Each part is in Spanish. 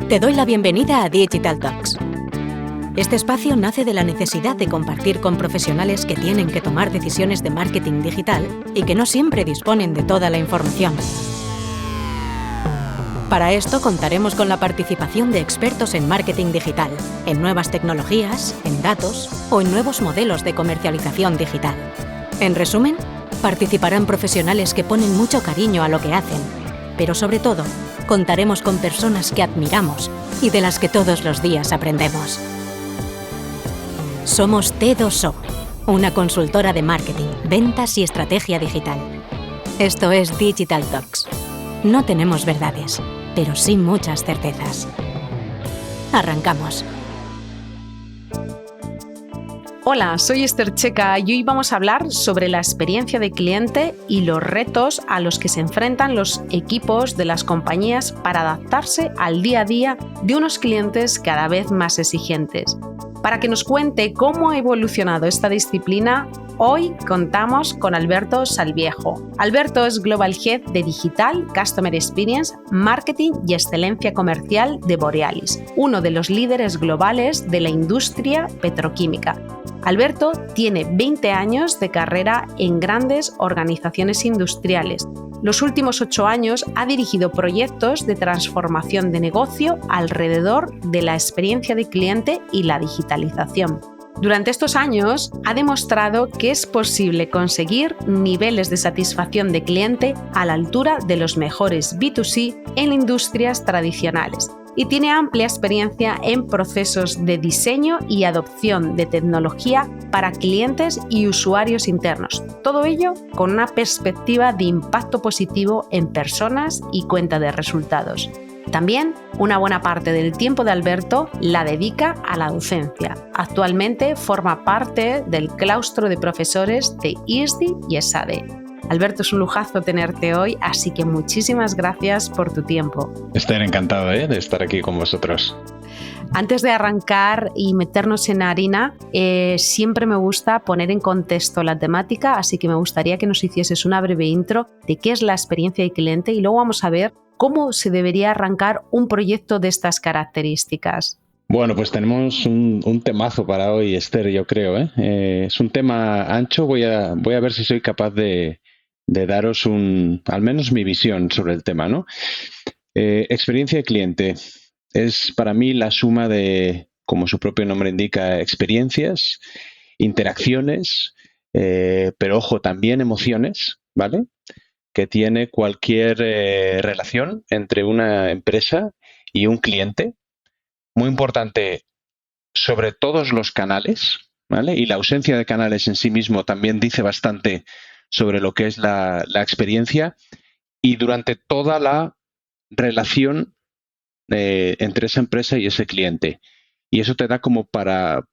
Te doy la bienvenida a Digital Talks. Este espacio nace de la necesidad de compartir con profesionales que tienen que tomar decisiones de marketing digital y que no siempre disponen de toda la información. Para esto contaremos con la participación de expertos en marketing digital, en nuevas tecnologías, en datos o en nuevos modelos de comercialización digital. En resumen, participarán profesionales que ponen mucho cariño a lo que hacen, pero sobre todo, contaremos con personas que admiramos y de las que todos los días aprendemos. Somos T2O, una consultora de marketing, ventas y estrategia digital. Esto es Digital Talks. No tenemos verdades, pero sí muchas certezas. Arrancamos. Hola, soy Esther Checa y hoy vamos a hablar sobre la experiencia de cliente y los retos a los que se enfrentan los equipos de las compañías para adaptarse al día a día de unos clientes cada vez más exigentes. Para que nos cuente cómo ha evolucionado esta disciplina, hoy contamos con Alberto Salviejo. Alberto es Global Head de Digital, Customer Experience, Marketing y Excelencia Comercial de Borealis, uno de los líderes globales de la industria petroquímica. Alberto tiene 20 años de carrera en grandes organizaciones industriales. Los últimos 8 años ha dirigido proyectos de transformación de negocio alrededor de la experiencia de cliente y la digitalización. Durante estos años ha demostrado que es posible conseguir niveles de satisfacción de cliente a la altura de los mejores B2C en industrias tradicionales y tiene amplia experiencia en procesos de diseño y adopción de tecnología para clientes y usuarios internos. Todo ello con una perspectiva de impacto positivo en personas y cuenta de resultados. También una buena parte del tiempo de Alberto la dedica a la docencia. Actualmente forma parte del claustro de profesores de ISDI y ESADE. Alberto, es un lujazo tenerte hoy, así que muchísimas gracias por tu tiempo. Estoy encantado de estar aquí con vosotros. Antes de arrancar y meternos en harina, siempre me gusta poner en contexto la temática, así que me gustaría que nos hicieses una breve intro de qué es la experiencia de cliente y luego vamos a ver cómo se debería arrancar un proyecto de estas características. Bueno, pues tenemos un temazo para hoy, Esther, yo creo. Es un tema ancho, voy a ver si soy capaz de daros al menos mi visión sobre el tema, ¿no? Experiencia de cliente es para mí la suma de, como su propio nombre indica, experiencias, interacciones, pero ojo, también emociones, ¿vale? Que tiene cualquier relación entre una empresa y un cliente. Muy importante sobre todos los canales, ¿vale? Y la ausencia de canales en sí mismo también dice bastante sobre lo que es la experiencia y durante toda la relación entre esa empresa y ese cliente. Y eso te da como para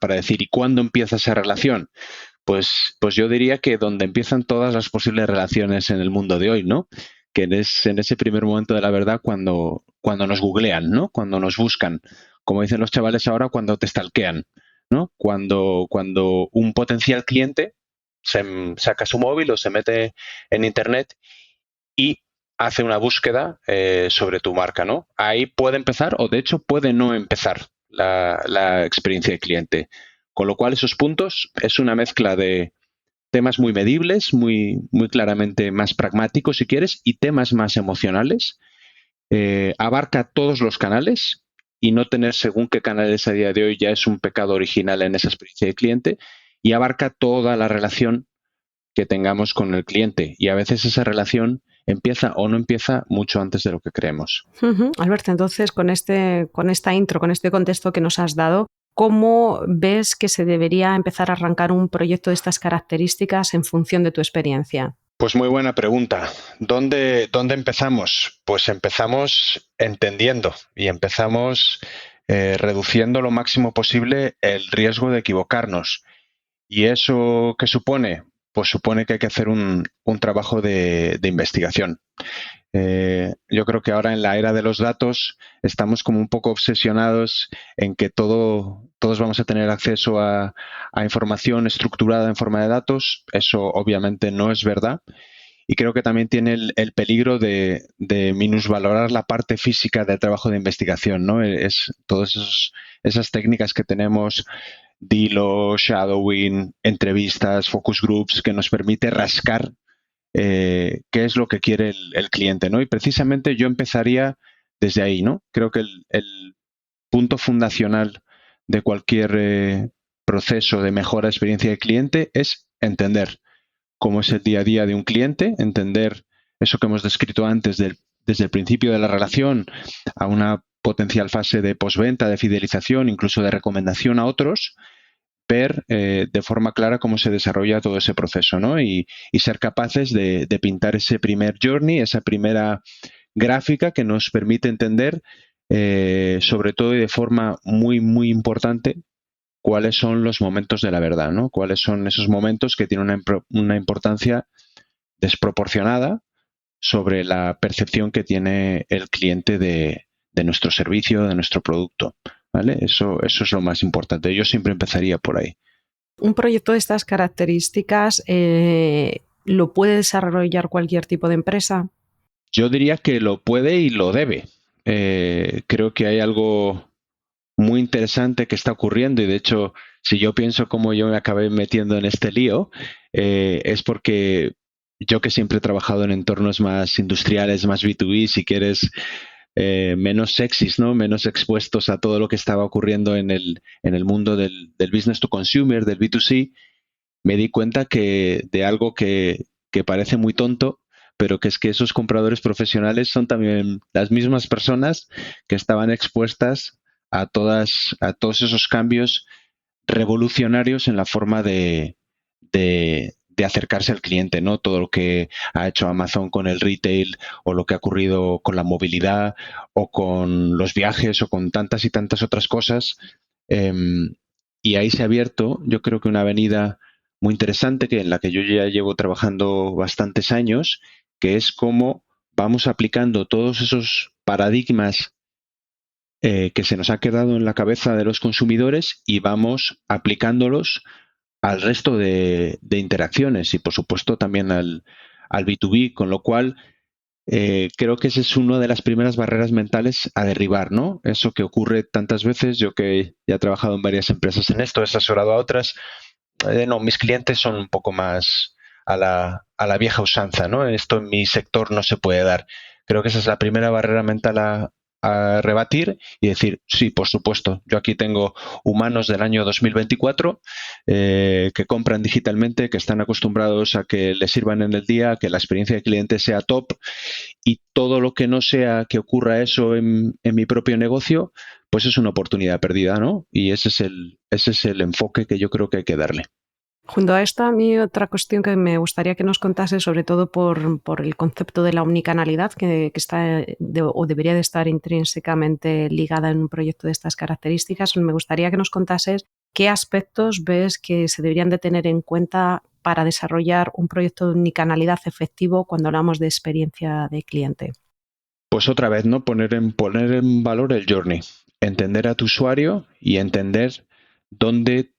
decir, ¿y cuándo empieza esa relación? Pues yo diría que donde empiezan todas las posibles relaciones en el mundo de hoy, ¿no? Que es en ese primer momento de la verdad cuando nos googlean, ¿no? Cuando nos buscan. Como dicen los chavales ahora, cuando te stalkean, ¿no? Cuando un potencial cliente saca su móvil o se mete en internet y hace una búsqueda sobre tu marca, ¿no? Ahí puede empezar o de hecho puede no empezar la experiencia de cliente. Con lo cual esos puntos es una mezcla de temas muy medibles, muy claramente más pragmáticos si quieres y temas más emocionales. Abarca todos los canales y no tener según qué canales a día de hoy ya es un pecado original en esa experiencia de cliente y abarca toda la relación que tengamos con el cliente y a veces esa relación empieza o no empieza mucho antes de lo que creemos. Alberto, entonces con esta intro, con este contexto que nos has dado, ¿cómo ves que se debería empezar a arrancar un proyecto de estas características en función de tu experiencia? Pues muy buena pregunta. ¿Dónde empezamos? Pues empezamos entendiendo y empezamos reduciendo lo máximo posible el riesgo de equivocarnos. ¿Y eso qué supone? Pues supone que hay que hacer un trabajo de investigación. Yo creo que ahora en la era de los datos estamos como un poco obsesionados en que todos vamos a tener acceso a información estructurada en forma de datos. Eso obviamente no es verdad y creo que también tiene el peligro de minusvalorar la parte física del trabajo de investigación, ¿no? Es todas esas técnicas que tenemos, Dilo, shadowing, entrevistas, focus groups, que nos permite rascar qué es lo que quiere el cliente, ¿no? Y precisamente yo empezaría desde ahí, ¿no? Creo que el punto fundacional de cualquier proceso de mejora de experiencia de cliente es entender cómo es el día a día de un cliente, entender eso que hemos descrito antes desde el principio de la relación a una potencial fase de postventa, de fidelización, incluso de recomendación a otros, ver de forma clara cómo se desarrolla todo ese proceso, ¿no? Y ser capaces de pintar ese primer journey, esa primera gráfica que nos permite entender, sobre todo y de forma muy, muy importante, cuáles son los momentos de la verdad, ¿no? Cuáles son esos momentos que tienen una importancia desproporcionada sobre la percepción que tiene el cliente de nuestro servicio, de nuestro producto, ¿vale? Eso es lo más importante. Yo siempre empezaría por ahí. Un proyecto de estas características ¿lo puede desarrollar cualquier tipo de empresa? Yo diría que lo puede y lo debe. Creo que hay algo muy interesante que está ocurriendo y de hecho, si yo pienso cómo yo me acabé metiendo en este lío, es porque yo que siempre he trabajado en entornos más industriales, más B2B, si quieres, menos sexys, ¿no? Menos expuestos a todo lo que estaba ocurriendo en el mundo del business to consumer, del B2C, me di cuenta de algo que parece muy tonto, pero que es que esos compradores profesionales son también las mismas personas que estaban expuestas a todos esos cambios revolucionarios en la forma de acercarse al cliente, ¿no? Todo lo que ha hecho Amazon con el retail o lo que ha ocurrido con la movilidad o con los viajes o con tantas y tantas otras cosas. Y ahí se ha abierto, yo creo que una avenida muy interesante en la que yo ya llevo trabajando bastantes años, que es cómo vamos aplicando todos esos paradigmas que se nos ha quedado en la cabeza de los consumidores y vamos aplicándolos al resto de interacciones y por supuesto también al B2B, con lo cual creo que esa es una de las primeras barreras mentales a derribar, ¿no? Eso que ocurre tantas veces, yo que ya he trabajado en varias empresas en esto, he asesorado a otras, no, mis clientes son un poco más a la vieja usanza, ¿no? Esto en mi sector no se puede dar. Creo que esa es la primera barrera mental a rebatir y decir, sí, por supuesto, yo aquí tengo humanos del año 2024 que compran digitalmente, que están acostumbrados a que les sirvan en el día, que la experiencia de cliente sea top y todo lo que no sea que ocurra eso en mi propio negocio, pues es una oportunidad perdida, ¿no? Y ese es el enfoque que yo creo que hay que darle. Junto a esto, a mí otra cuestión que me gustaría que nos contase, sobre todo por el concepto de la omnicanalidad, que está o debería de estar intrínsecamente ligada en un proyecto de estas características, me gustaría que nos contases qué aspectos ves que se deberían de tener en cuenta para desarrollar un proyecto de omnicanalidad efectivo cuando hablamos de experiencia de cliente. Pues otra vez, ¿no? Poner en valor el journey, entender a tu usuario y entender dónde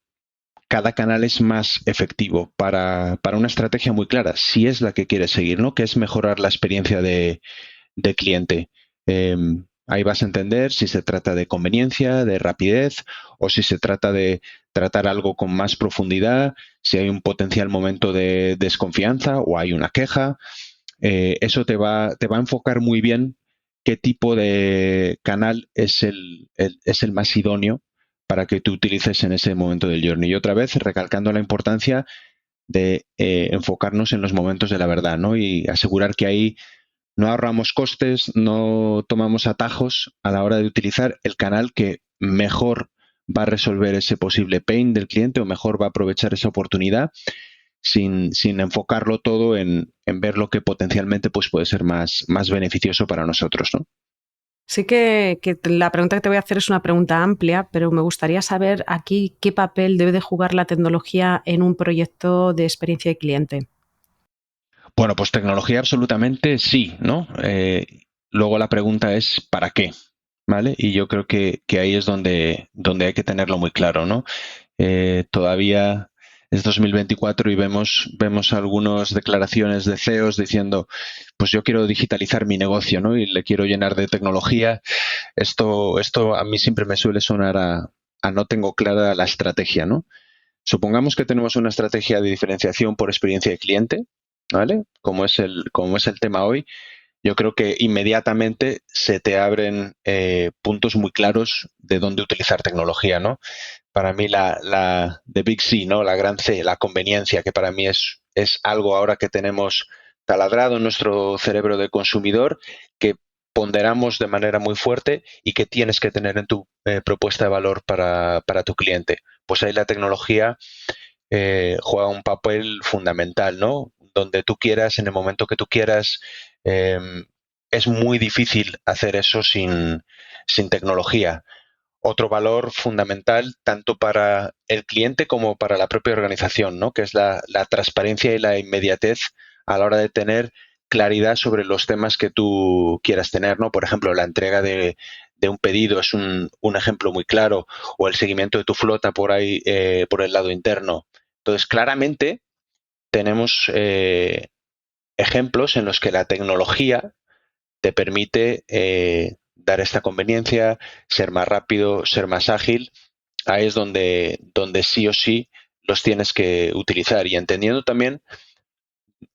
cada canal es más efectivo para una estrategia muy clara, si es la que quieres seguir, ¿no? Que es mejorar la experiencia de cliente. Ahí vas a entender si se trata de conveniencia, de rapidez, o si se trata de tratar algo con más profundidad, si hay un potencial momento de desconfianza o hay una queja. Eso te va a enfocar muy bien qué tipo de canal es el más idóneo para que tú utilices en ese momento del journey. Y otra vez, recalcando la importancia de enfocarnos en los momentos de la verdad, ¿no? Y asegurar que ahí no ahorramos costes, no tomamos atajos a la hora de utilizar el canal que mejor va a resolver ese posible pain del cliente o mejor va a aprovechar esa oportunidad sin enfocarlo todo en ver lo que potencialmente pues, puede ser más beneficioso para nosotros, ¿no? Sí que la pregunta que te voy a hacer es una pregunta amplia, pero me gustaría saber aquí qué papel debe de jugar la tecnología en un proyecto de experiencia de cliente. Bueno, pues tecnología absolutamente sí, ¿no? Luego la pregunta es ¿para qué? ¿Vale? Y yo creo que ahí es donde hay que tenerlo muy claro, ¿no? Todavía es 2024 y vemos algunas declaraciones de CEOs diciendo, pues yo quiero digitalizar mi negocio, ¿no? Y le quiero llenar de tecnología. Esto a mí siempre me suele sonar a no tengo clara la estrategia, ¿no? Supongamos que tenemos una estrategia de diferenciación por experiencia de cliente, ¿vale? Como es el tema hoy, yo creo que inmediatamente se te abren puntos muy claros de dónde utilizar tecnología, ¿no? Para mí la the big C, ¿no? La gran C, la conveniencia, que para mí es algo ahora que tenemos taladrado en nuestro cerebro de consumidor, que ponderamos de manera muy fuerte y que tienes que tener en tu propuesta de valor para tu cliente. Pues ahí la tecnología juega un papel fundamental, ¿no? Donde tú quieras, en el momento que tú quieras. Eh, es muy difícil hacer eso sin tecnología. Otro valor fundamental tanto para el cliente como para la propia organización, ¿no? Que es la transparencia y la inmediatez a la hora de tener claridad sobre los temas que tú quieras tener, ¿no? Por ejemplo, la entrega de un pedido es un ejemplo muy claro, o el seguimiento de tu flota por ahí, por el lado interno. Entonces, claramente tenemos ejemplos en los que la tecnología te permite dar esta conveniencia, ser más rápido, ser más ágil. Ahí es donde sí o sí los tienes que utilizar. Y entendiendo también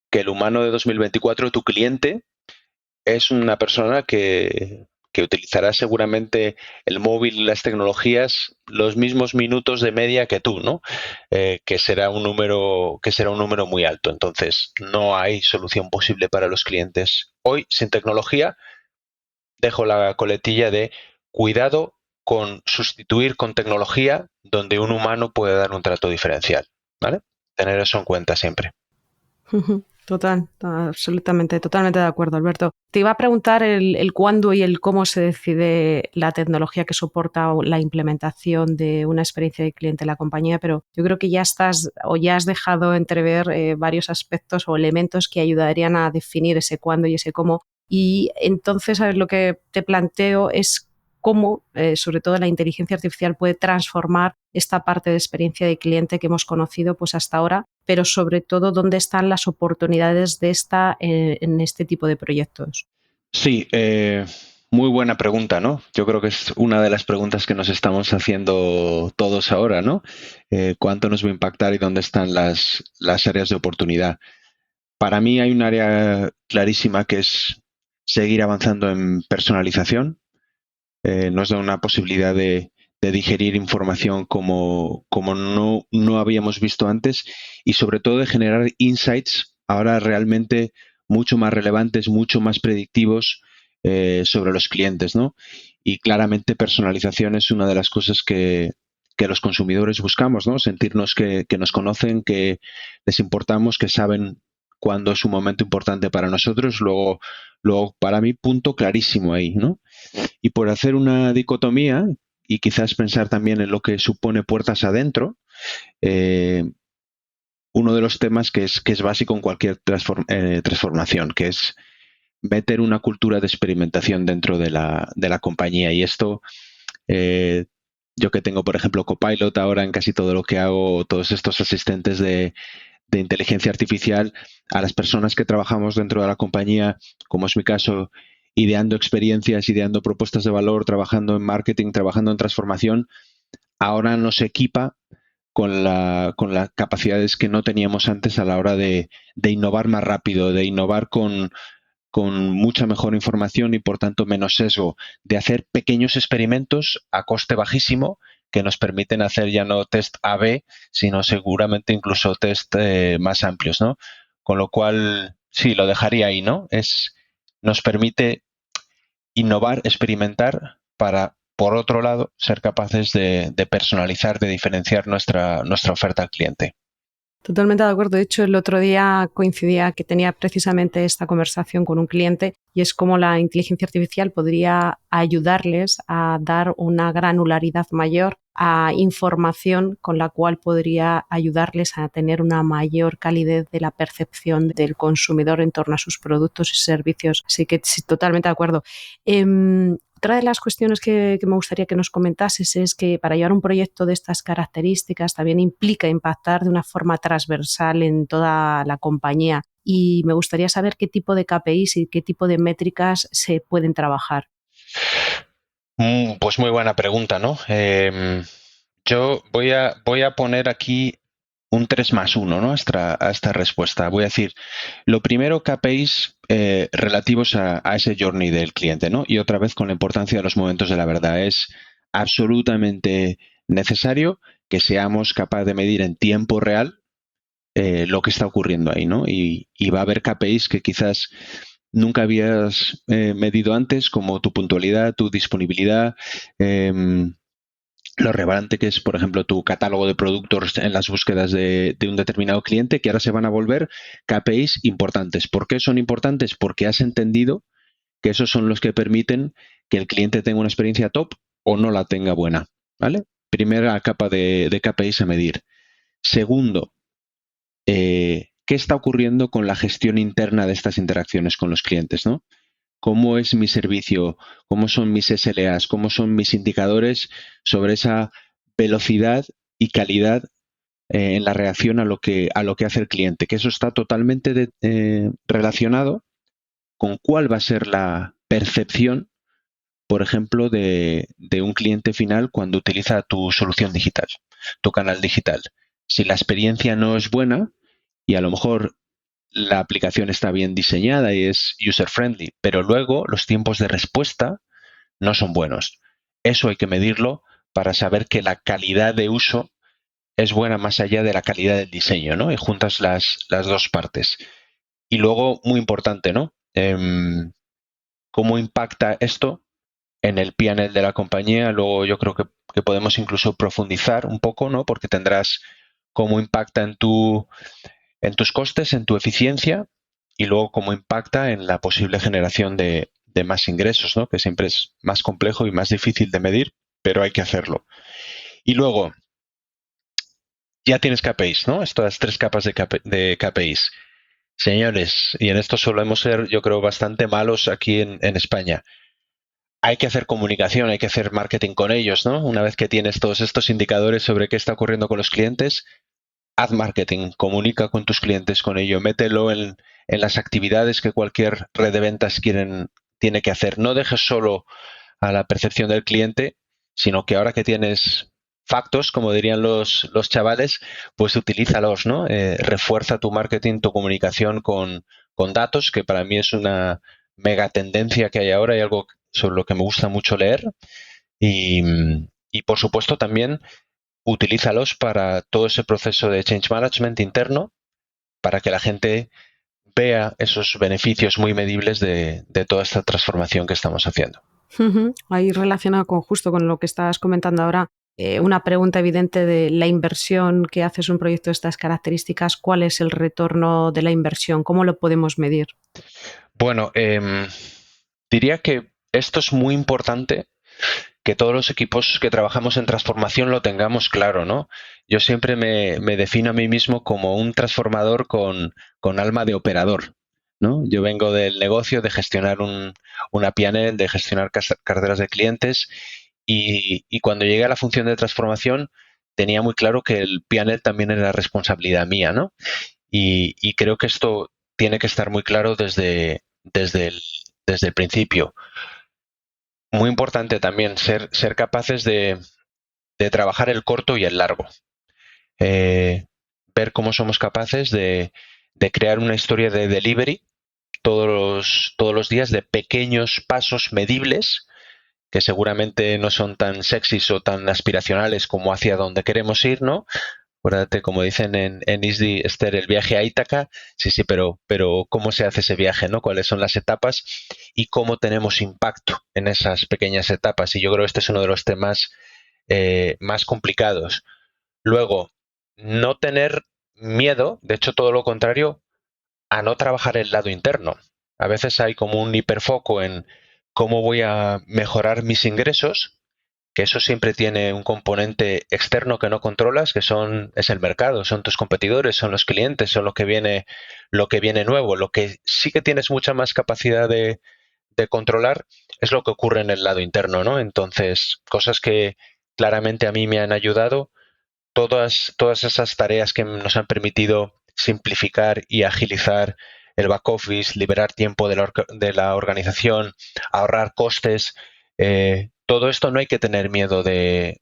que el humano de 2024, tu cliente, es una persona que utilizará seguramente el móvil y las tecnologías los mismos minutos de media que tú, ¿no? Que será un número muy alto. Entonces, no hay solución posible para los clientes hoy sin tecnología. Dejo la coletilla de cuidado con sustituir con tecnología donde un humano puede dar un trato diferencial, ¿vale? Tener eso en cuenta siempre. Totalmente de acuerdo, Alberto. Te iba a preguntar el cuándo y el cómo se decide la tecnología que soporta la implementación de una experiencia de cliente en la compañía, pero yo creo que ya has dejado entrever varios aspectos o elementos que ayudarían a definir ese cuándo y ese cómo. Y entonces, ¿sabes? Lo que te planteo es cómo, sobre todo, la inteligencia artificial puede transformar esta parte de experiencia de cliente que hemos conocido pues hasta ahora, pero sobre todo dónde están las oportunidades de esta en este tipo de proyectos. Sí, muy buena pregunta, ¿no? Yo creo que es una de las preguntas que nos estamos haciendo todos ahora, ¿no? ¿Cuánto nos va a impactar y dónde están las áreas de oportunidad? Para mí hay un área clarísima que es seguir avanzando en personalización. Nos da una posibilidad de digerir información como no habíamos visto antes y sobre todo de generar insights ahora realmente mucho más relevantes, mucho más predictivos sobre los clientes, ¿no? Y claramente personalización es una de las cosas que los consumidores buscamos, ¿no? Sentirnos que nos conocen, que les importamos, que saben cuándo es un momento importante para nosotros. Luego para mí, punto clarísimo ahí, ¿no? Y por hacer una dicotomía y quizás pensar también en lo que supone puertas adentro, eh, uno de los temas que es básico en cualquier transformación, que es meter una cultura de experimentación dentro de la compañía. Y esto, eh, yo que tengo, por ejemplo, Copilot ahora en casi todo lo que hago, todos estos asistentes de inteligencia artificial, a las personas que trabajamos dentro de la compañía, como es mi caso, ideando experiencias, ideando propuestas de valor, trabajando en marketing, trabajando en transformación, ahora nos equipa con las capacidades que no teníamos antes a la hora de innovar más rápido, de innovar con mucha mejor información y por tanto menos sesgo, de hacer pequeños experimentos a coste bajísimo que nos permiten hacer ya no test A/B, sino seguramente incluso test más amplios, ¿no? Con lo cual, sí, lo dejaría ahí, ¿no? Nos permite innovar, experimentar para, por otro lado, ser capaces de personalizar, de diferenciar nuestra oferta al cliente. Totalmente de acuerdo. De hecho, el otro día coincidía que tenía precisamente esta conversación con un cliente y es cómo la inteligencia artificial podría ayudarles a dar una granularidad mayor a información con la cual podría ayudarles a tener una mayor calidez de la percepción del consumidor en torno a sus productos y servicios. Así que sí, totalmente de acuerdo. Otra de las cuestiones que me gustaría que nos comentases es que para llevar un proyecto de estas características también implica impactar de una forma transversal en toda la compañía y me gustaría saber qué tipo de KPIs y qué tipo de métricas se pueden trabajar. Pues muy buena pregunta, ¿no? Yo voy a poner aquí un 3+1, ¿no? A esta respuesta. Voy a decir, lo primero, KPIs relativos a ese journey del cliente, ¿no? Y otra vez con la importancia de los momentos de la verdad. Es absolutamente necesario que seamos capaces de medir en tiempo real lo que está ocurriendo ahí, ¿no? Y va a haber KPIs que quizás nunca habías medido antes, como tu puntualidad, tu disponibilidad, lo relevante que es, por ejemplo, tu catálogo de productos en las búsquedas de un determinado cliente, que ahora se van a volver KPIs importantes. ¿Por qué son importantes? Porque has entendido que esos son los que permiten que el cliente tenga una experiencia top o no la tenga buena, ¿vale? Primera capa de KPIs a medir. Segundo, ¿qué está ocurriendo con la gestión interna de estas interacciones con los clientes, ¿no? ¿Cómo es mi servicio? ¿Cómo son mis SLAs? ¿Cómo son mis indicadores sobre esa velocidad y calidad en la reacción a lo que hace el cliente? Que eso está totalmente relacionado con cuál va a ser la percepción, por ejemplo, de un cliente final cuando utiliza tu solución digital, tu canal digital. Si la experiencia no es buena y a lo mejor la aplicación está bien diseñada y es user-friendly, pero luego los tiempos de respuesta no son buenos. Eso hay que medirlo para saber que la calidad de uso es buena más allá de la calidad del diseño, ¿no? Y juntas las dos partes. Y luego, muy importante, ¿no? ¿Cómo impacta esto en el P&L de la compañía? Luego yo creo que podemos incluso profundizar un poco, ¿no? Porque tendrás cómo impacta en tus costes, en tu eficiencia y luego cómo impacta en la posible generación de más ingresos, ¿no? Que siempre es más complejo y más difícil de medir, pero hay que hacerlo. Y luego, ya tienes KPIs, ¿no? Estas 3 capas de KPIs. Señores, y en esto solemos ser, yo creo, bastante malos aquí en España. Hay que hacer comunicación, hay que hacer marketing con ellos, ¿no? Una vez que tienes todos estos indicadores sobre qué está ocurriendo con los clientes, haz marketing, comunica con tus clientes con ello, mételo en las actividades que cualquier red de ventas tiene que hacer. No dejes solo a la percepción del cliente, sino que ahora que tienes factos, como dirían los chavales, pues utilízalos, ¿no? Refuerza tu marketing, tu comunicación con datos, que para mí es una mega tendencia que hay ahora y algo sobre lo que me gusta mucho leer. Y por supuesto también utilízalos para todo ese proceso de change management interno para que la gente vea esos beneficios muy medibles de toda esta transformación que estamos haciendo. Ahí relacionado justo con lo que estabas comentando ahora, una pregunta evidente de la inversión que haces un proyecto de estas características, ¿cuál es el retorno de la inversión? ¿Cómo lo podemos medir? Bueno, diría que esto es muy importante que todos los equipos que trabajamos en transformación lo tengamos claro, ¿no? Yo siempre me defino a mí mismo como un transformador con alma de operador, ¿no? Yo vengo del negocio de gestionar una P&L, de gestionar carteras de clientes y cuando llegué a la función de transformación tenía muy claro que el P&L también era responsabilidad mía, ¿no? Y creo que esto tiene que estar muy claro desde el principio. Muy importante también ser capaces de trabajar el corto y el largo. Ver cómo somos capaces de crear una historia de delivery todos los días de pequeños pasos medibles que seguramente no son tan sexys o tan aspiracionales como hacia donde queremos ir, ¿no? Acuérdate, como dicen en ISDI, Esther, el viaje a Ítaca. Sí, pero ¿cómo se hace ese viaje, no? ¿Cuáles son las etapas y cómo tenemos impacto en esas pequeñas etapas? Y yo creo que este es uno de los temas más complicados. Luego, no tener miedo, de hecho todo lo contrario, a no trabajar el lado interno. A veces hay como un hiperfoco en cómo voy a mejorar mis ingresos, que eso siempre tiene un componente externo que no controlas, que es el mercado, son tus competidores, son los clientes, son lo que viene nuevo. Lo que sí que tienes mucha más capacidad de de controlar es lo que ocurre en el lado interno, ¿no? Entonces, cosas que claramente a mí me han ayudado, todas esas tareas que nos han permitido simplificar y agilizar el back office, liberar tiempo de la organización, ahorrar costes, todo esto no hay que tener miedo de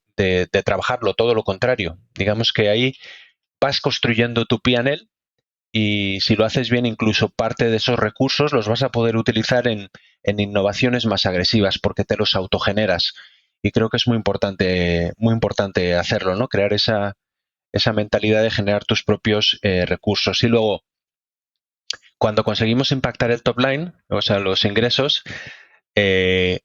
trabajarlo, todo lo contrario. Digamos que ahí vas construyendo tu P&L y si lo haces bien, incluso parte de esos recursos los vas a poder utilizar en innovaciones más agresivas porque te los autogeneras. Y creo que es muy importante hacerlo, ¿no? Crear esa mentalidad de generar tus propios recursos. Y luego, cuando conseguimos impactar el top line, o sea, los ingresos,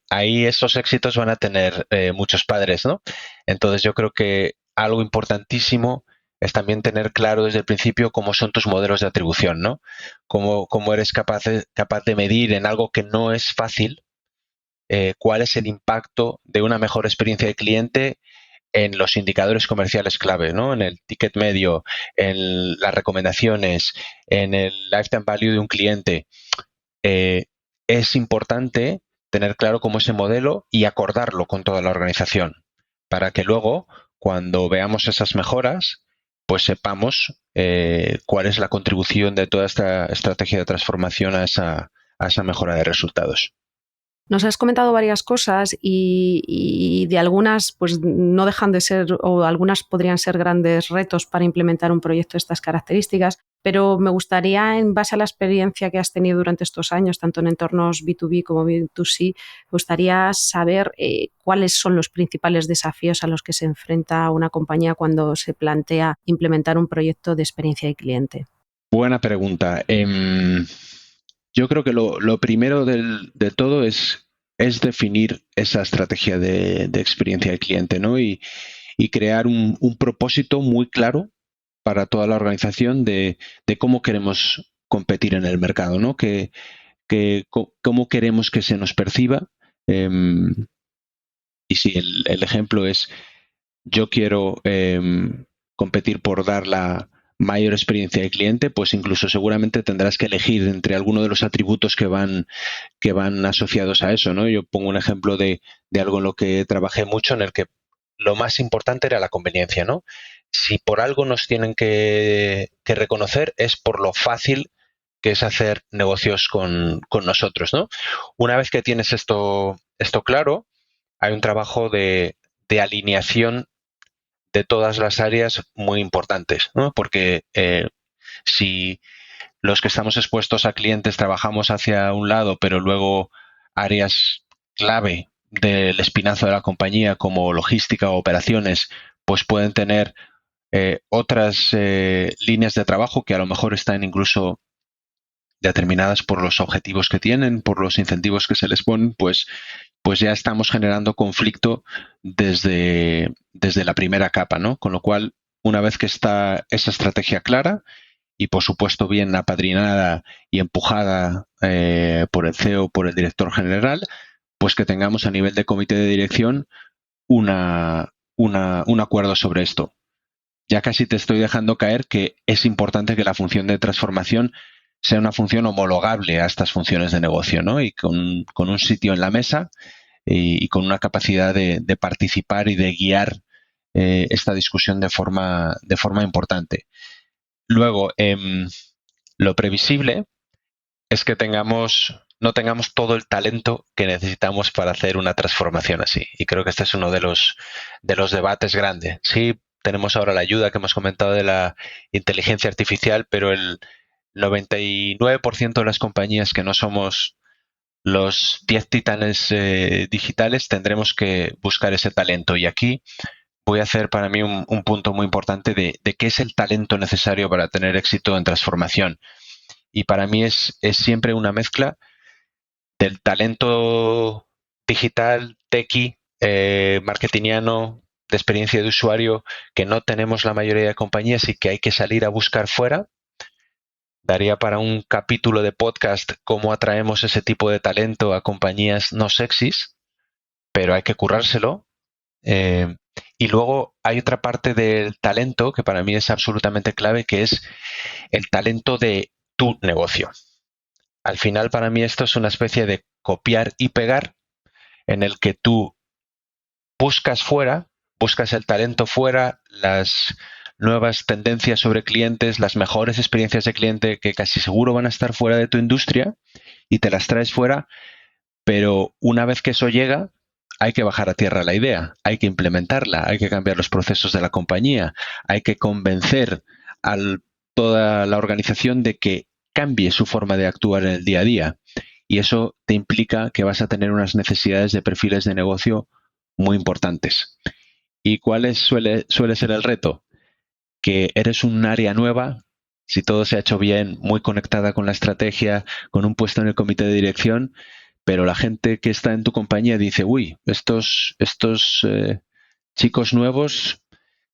ahí esos éxitos van a tener muchos padres, ¿no? Entonces yo creo que algo importantísimo es también tener claro desde el principio cómo son tus modelos de atribución, ¿no? Cómo eres capaz de medir en algo que no es fácil, cuál es el impacto de una mejor experiencia de cliente en los indicadores comerciales clave, ¿no? En el ticket medio, en las recomendaciones, en el lifetime value de un cliente. Es importante tener claro cómo ese modelo y acordarlo con toda la organización para que luego, cuando veamos esas mejoras, pues sepamos cuál es la contribución de toda esta estrategia de transformación a esa mejora de resultados. Nos has comentado varias cosas y de algunas pues no dejan de ser, o algunas podrían ser grandes retos para implementar un proyecto de estas características, pero me gustaría, en base a la experiencia que has tenido durante estos años, tanto en entornos B2B como B2C, me gustaría saber cuáles son los principales desafíos a los que se enfrenta una compañía cuando se plantea implementar un proyecto de experiencia de cliente. Buena pregunta. Yo creo que lo primero de todo es definir esa estrategia de experiencia del cliente, ¿no? Y crear un propósito muy claro para toda la organización de cómo queremos competir en el mercado, ¿no? Cómo queremos que se nos perciba. Y si el ejemplo es yo quiero competir por dar la mayor experiencia de cliente, pues incluso seguramente tendrás que elegir entre alguno de los atributos que van asociados a eso, ¿no? Yo pongo un ejemplo de algo en lo que trabajé mucho, en el que lo más importante era la conveniencia, ¿no? Si por algo nos tienen que reconocer es por lo fácil que es hacer negocios con nosotros, ¿no? Una vez que tienes esto claro, hay un trabajo de alineación de todas las áreas muy importantes, ¿no? Porque si los que estamos expuestos a clientes trabajamos hacia un lado, pero luego áreas clave del espinazo de la compañía como logística o operaciones, pues pueden tener otras líneas de trabajo que a lo mejor están incluso determinadas por los objetivos que tienen, por los incentivos que se les ponen, pues ya estamos generando conflicto desde la primera capa, ¿no? Con lo cual, una vez que está esa estrategia clara y, por supuesto, bien apadrinada y empujada por el CEO, por el director general, pues que tengamos a nivel de comité de dirección un acuerdo sobre esto. Ya casi te estoy dejando caer que es importante que la función de transformación sea una función homologable a estas funciones de negocio, ¿no? Y con un sitio en la mesa y con una capacidad de participar y de guiar esta discusión de forma importante. Luego, lo previsible es que no tengamos todo el talento que necesitamos para hacer una transformación así. Y creo que este es uno de los debates grandes. Sí, tenemos ahora la ayuda que hemos comentado de la inteligencia artificial, pero el 99% de las compañías que no somos los 10 titanes digitales tendremos que buscar ese talento. Y aquí voy a hacer para mí un punto muy importante de qué es el talento necesario para tener éxito en transformación. Y para mí es siempre una mezcla del talento digital, techie, marketingiano, de experiencia de usuario, que no tenemos la mayoría de compañías y que hay que salir a buscar fuera. Daría para un capítulo de podcast cómo atraemos ese tipo de talento a compañías no sexys, pero hay que currárselo. Y luego hay otra parte del talento que para mí es absolutamente clave, que es el talento de tu negocio. Al final, para mí, esto es una especie de copiar y pegar en el que tú buscas fuera, buscas el talento fuera, las nuevas tendencias sobre clientes, las mejores experiencias de cliente que casi seguro van a estar fuera de tu industria y te las traes fuera, pero una vez que eso llega, hay que bajar a tierra la idea, hay que implementarla, hay que cambiar los procesos de la compañía, hay que convencer a toda la organización de que cambie su forma de actuar en el día a día. Y eso te implica que vas a tener unas necesidades de perfiles de negocio muy importantes. ¿Y cuál suele ser el reto? Que eres un área nueva, si todo se ha hecho bien, muy conectada con la estrategia, con un puesto en el comité de dirección, pero la gente que está en tu compañía dice, uy, estos chicos nuevos,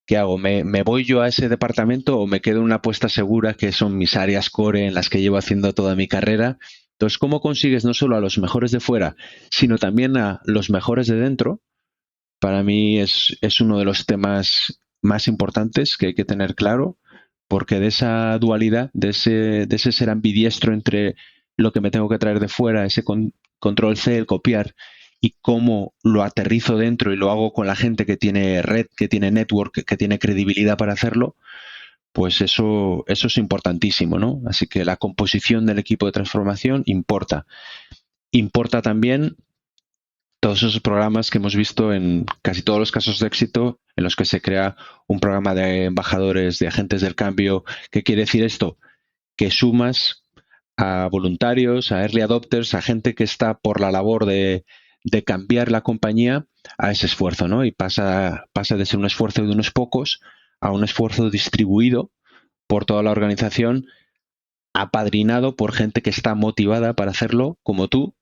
¿qué hago? ¿Me voy yo a ese departamento o me quedo en una apuesta segura que son mis áreas core en las que llevo haciendo toda mi carrera? Entonces, ¿cómo consigues no solo a los mejores de fuera, sino también a los mejores de dentro? Para mí es uno de los temas más importantes que hay que tener claro, porque de esa dualidad, de ese ser ambidiestro entre lo que me tengo que traer de fuera, ese control C, el copiar, y cómo lo aterrizo dentro y lo hago con la gente que tiene red, que tiene network, que tiene credibilidad para hacerlo, pues eso es importantísimo, ¿no? Así que la composición del equipo de transformación importa. Importa también todos esos programas que hemos visto en casi todos los casos de éxito en los que se crea un programa de embajadores, de agentes del cambio. ¿Qué quiere decir esto? Que sumas a voluntarios, a early adopters, a gente que está por la labor de cambiar la compañía a ese esfuerzo, ¿no? Y pasa de ser un esfuerzo de unos pocos a un esfuerzo distribuido por toda la organización, apadrinado por gente que está motivada para hacerlo, como tú,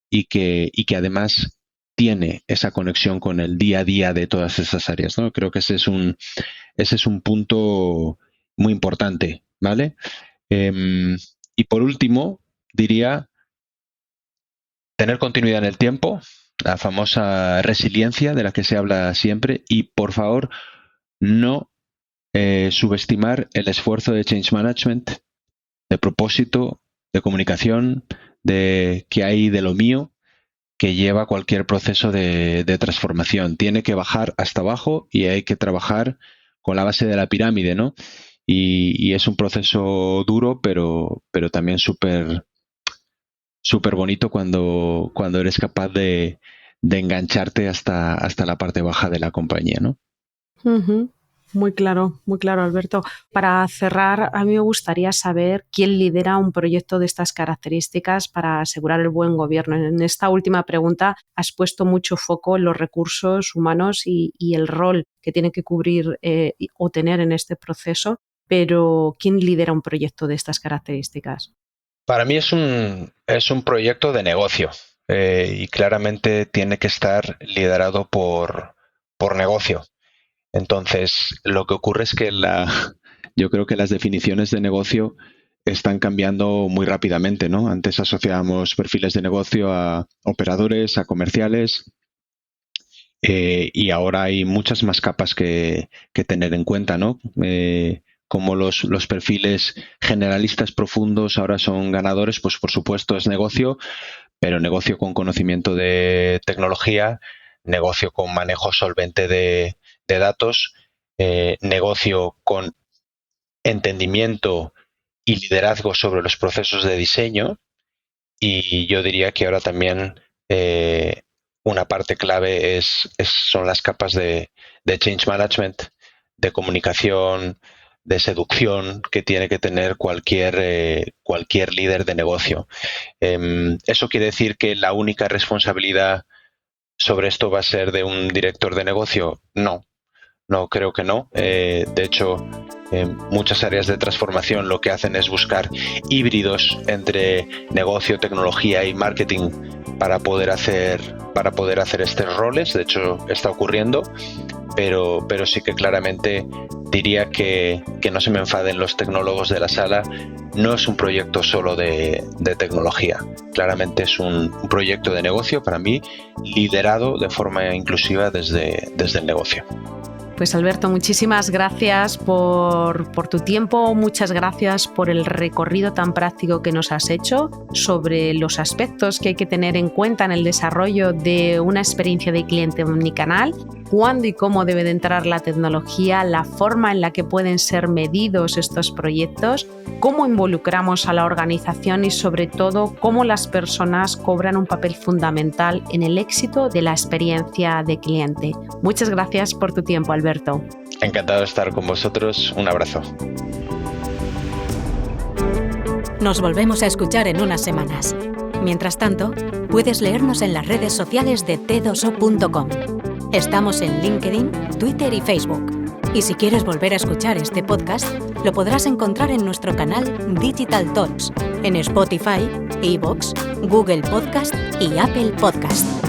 y que además tiene esa conexión con el día a día de todas esas áreas, ¿no? Creo que ese es un punto muy importante, ¿vale? Y por último, diría tener continuidad en el tiempo, la famosa resiliencia de la que se habla siempre, y por favor, no subestimar el esfuerzo de change management, de propósito, de comunicación, de que hay de lo mío, que lleva cualquier proceso de transformación. Tiene que bajar hasta abajo y hay que trabajar con la base de la pirámide, ¿no? Y es un proceso duro, pero también súper bonito cuando eres capaz de engancharte hasta la parte baja de la compañía, ¿no? Uh-huh. Muy claro, Alberto. Para cerrar, a mí me gustaría saber quién lidera un proyecto de estas características para asegurar el buen gobierno. En esta última pregunta has puesto mucho foco en los recursos humanos y el rol que tiene que cubrir o tener en este proceso, pero ¿quién lidera un proyecto de estas características? Para mí es un proyecto de negocio y claramente tiene que estar liderado por negocio. Entonces, lo que ocurre es que yo creo que las definiciones de negocio están cambiando muy rápidamente, ¿no? Antes asociábamos perfiles de negocio a operadores, a comerciales, y ahora hay muchas más capas que tener en cuenta, ¿no? Como los perfiles generalistas profundos ahora son ganadores, pues por supuesto es negocio, pero negocio con conocimiento de tecnología, negocio con manejo solvente de datos, negocio con entendimiento y liderazgo sobre los procesos de diseño, y yo diría que ahora también una parte clave son las capas de change management, de comunicación, de seducción que tiene que tener cualquier líder de negocio. ¿Eso quiere decir que la única responsabilidad sobre esto va a ser de un director de negocio? No, creo que no. De hecho, muchas áreas de transformación lo que hacen es buscar híbridos entre negocio, tecnología y marketing para poder hacer estos roles. De hecho, está ocurriendo, pero sí que claramente diría que no se me enfaden los tecnólogos de la sala. No es un proyecto solo de tecnología. Claramente es un proyecto de negocio para mí, liderado de forma inclusiva desde el negocio. Pues Alberto, muchísimas gracias por tu tiempo, muchas gracias por el recorrido tan práctico que nos has hecho sobre los aspectos que hay que tener en cuenta en el desarrollo de una experiencia de cliente omnicanal, cuándo y cómo debe de entrar la tecnología, la forma en la que pueden ser medidos estos proyectos, cómo involucramos a la organización y sobre todo cómo las personas cobran un papel fundamental en el éxito de la experiencia de cliente. Muchas gracias por tu tiempo, Alberto. Encantado de estar con vosotros. Un abrazo. Nos volvemos a escuchar en unas semanas. Mientras tanto, puedes leernos en las redes sociales de t2o.com. Estamos en LinkedIn, Twitter y Facebook. Y si quieres volver a escuchar este podcast, lo podrás encontrar en nuestro canal Digital Talks, en Spotify, iVoox, Google Podcast y Apple Podcast.